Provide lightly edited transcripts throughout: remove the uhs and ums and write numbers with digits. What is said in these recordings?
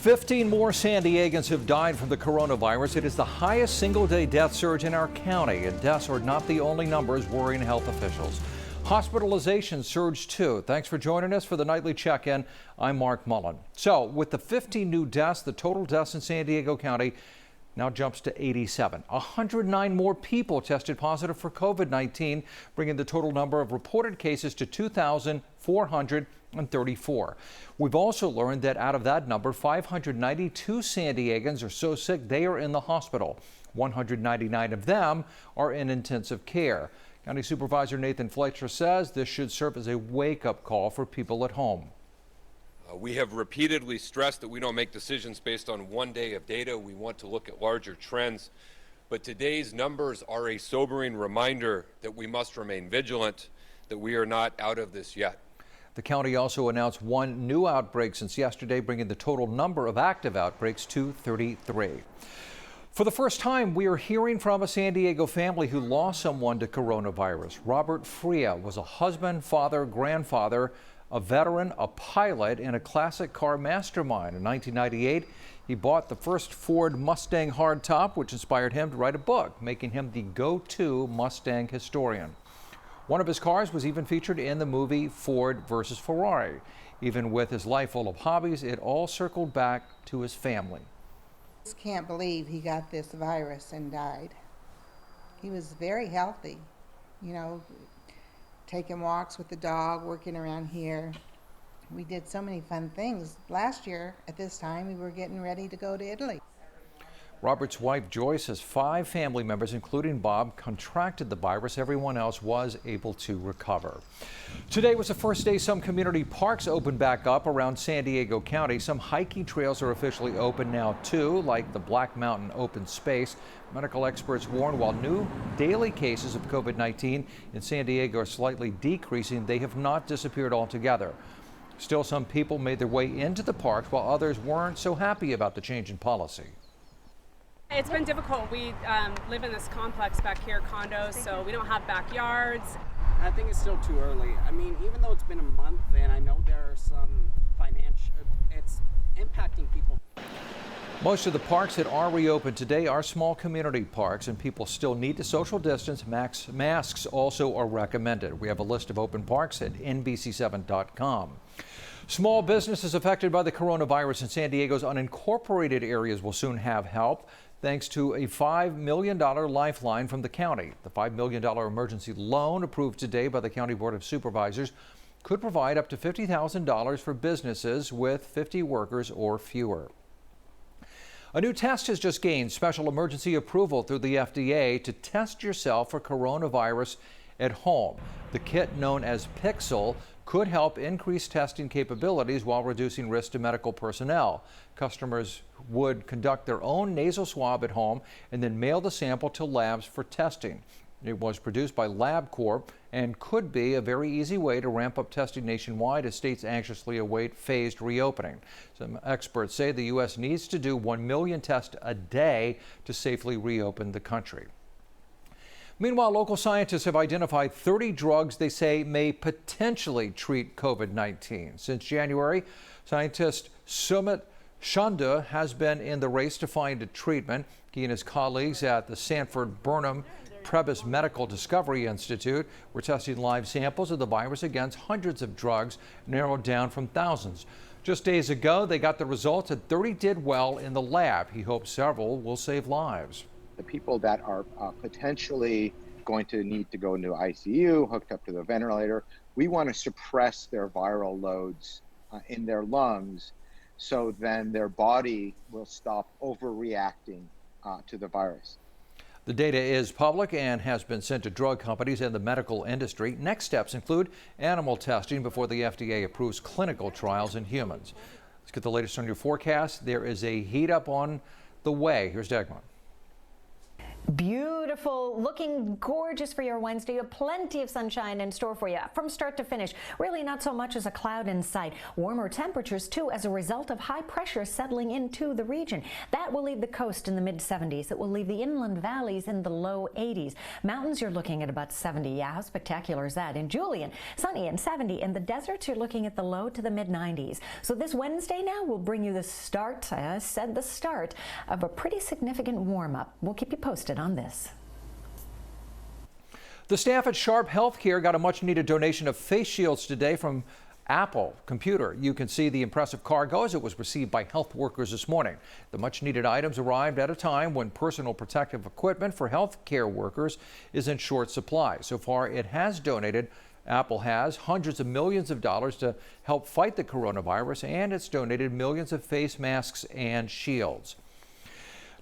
15 more San Diegans have died from the coronavirus. It is the highest single-day death surge in our county, and deaths are not the only numbers worrying health officials. Hospitalizations surged too. Thanks for joining us for the nightly check-in. I'm Mark Mullen. So, with the 15 new deaths, the total deaths in San Diego County now jumps to 87. 109 more people tested positive for COVID-19, bringing the total number of reported cases to 2,434. We've also learned that out of that number, 592 San Diegans are so sick they are in the hospital. 199 of them are in intensive care. County Supervisor Nathan Fletcher says this should serve as a wake-up call for people at home. We have repeatedly stressed that we don't make decisions based on one day of data. We want to look at larger trends. But today's numbers are a sobering reminder that we must remain vigilant, that we are not out of this yet. The county also announced one new outbreak since yesterday, bringing the total number of active outbreaks to 33. For the first time, we are hearing from a San Diego family who lost someone to coronavirus. Robert Friel was a husband, father, grandfather, a veteran, a pilot, and a classic car mastermind. In 1998, he bought the first Ford Mustang hardtop, which inspired him to write a book, making him the go-to Mustang historian. One of his cars was even featured in the movie Ford versus Ferrari. Even with his life full of hobbies, it all circled back to his family. I just can't believe he got this virus and died. He was very healthy, you know, taking walks with the dog, working around here. We did so many fun things. Last year at this time, we were getting ready to go to Italy. Robert's wife Joyce has 5 family members, including Bob, contracted the virus. Everyone else was able to recover. Today was the first day some community parks opened back up around San Diego County. Some hiking trails are officially open now too, like the Black Mountain Open Space. Medical experts warn while new daily cases of COVID-19 in San Diego are slightly decreasing, they have not disappeared altogether. Still, some people made their way into the parks while others weren't so happy about the change in policy. It's been difficult. We live in this complex back here, condos, so we don't have backyards. I think it's still too early. I mean, even though it's been a month and I know there are some financial, it's impacting people. Most of the parks that are reopened today are small community parks, and people still need to social distance. Masks also are recommended. We have a list of open parks at NBC7.com. Small businesses affected by the coronavirus in San Diego's unincorporated areas will soon have help, thanks to a $5 million lifeline from the county. The $5 million emergency loan approved today by the County Board of Supervisors could provide up to $50,000 for businesses with 50 workers or fewer. A new test has just gained special emergency approval through the FDA to test yourself for coronavirus at home. The kit, known as Pixel, could help increase testing capabilities while reducing risk to medical personnel. Customers would conduct their own nasal swab at home and then mail the sample to labs for testing. It was produced by LabCorp and could be a very easy way to ramp up testing nationwide as states anxiously await phased reopening. Some experts say the U.S. needs to do 1 million tests a day to safely reopen the country. Meanwhile, local scientists have identified 30 drugs they say may potentially treat COVID-19. Since January, scientist Sumit Chanda has been in the race to find a treatment. He and his colleagues at the Sanford Burnham Prebys Medical Discovery Institute were testing live samples of the virus against hundreds of drugs narrowed down from thousands. Just days ago, they got the results that 30 did well in the lab. He hopes several will save lives. The people that are potentially going to need to go into ICU, hooked up to the ventilator, we want to suppress their viral loads in their lungs so then their body will stop overreacting to the virus. The data is public and has been sent to drug companies and the medical industry. Next steps include animal testing before the FDA approves clinical trials in humans. Let's get the latest on your forecast. There is a heat up on the way. Here's Dagmar. Beautiful. beautiful, looking gorgeous for your Wednesday. You have plenty of sunshine in store for you from start to finish. Really not so much as a cloud in sight. Warmer temperatures too as a result of high pressure settling into the region. That will leave the coast in the mid-70s. It will leave the inland valleys in the low 80s. Mountains, you're looking at about 70. Yeah, how spectacular is that? In Julian, sunny and 70. In the deserts, you're looking at the low to the mid-90s. So this Wednesday now will bring you the start, I said the start, of a pretty significant warm-up. We'll keep you posted on this. The staff at Sharp Healthcare got a much-needed donation of face shields today from Apple Computer. You can see the impressive cargo as it was received by health workers this morning. The much-needed items arrived at a time when personal protective equipment for healthcare workers is in short supply. So far, Apple has hundreds of millions of dollars to help fight the coronavirus, and it's donated millions of face masks and shields.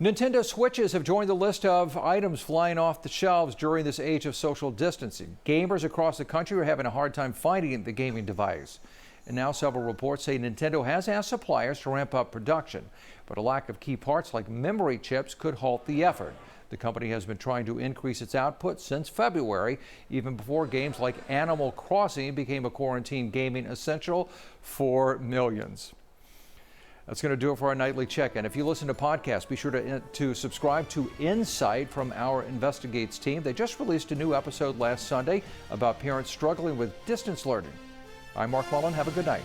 Nintendo Switches have joined the list of items flying off the shelves during this age of social distancing. Gamers across the country are having a hard time finding the gaming device. And now several reports say Nintendo has asked suppliers to ramp up production, but a lack of key parts like memory chips could halt the effort. The company has been trying to increase its output since February, even before games like Animal Crossing became a quarantine gaming essential for millions. That's going to do it for our nightly check-in. If you listen to podcasts, be sure to subscribe to Insight from our Investigates team. They just released a new episode last Sunday about parents struggling with distance learning. I'm Mark Mullen. Have a good night.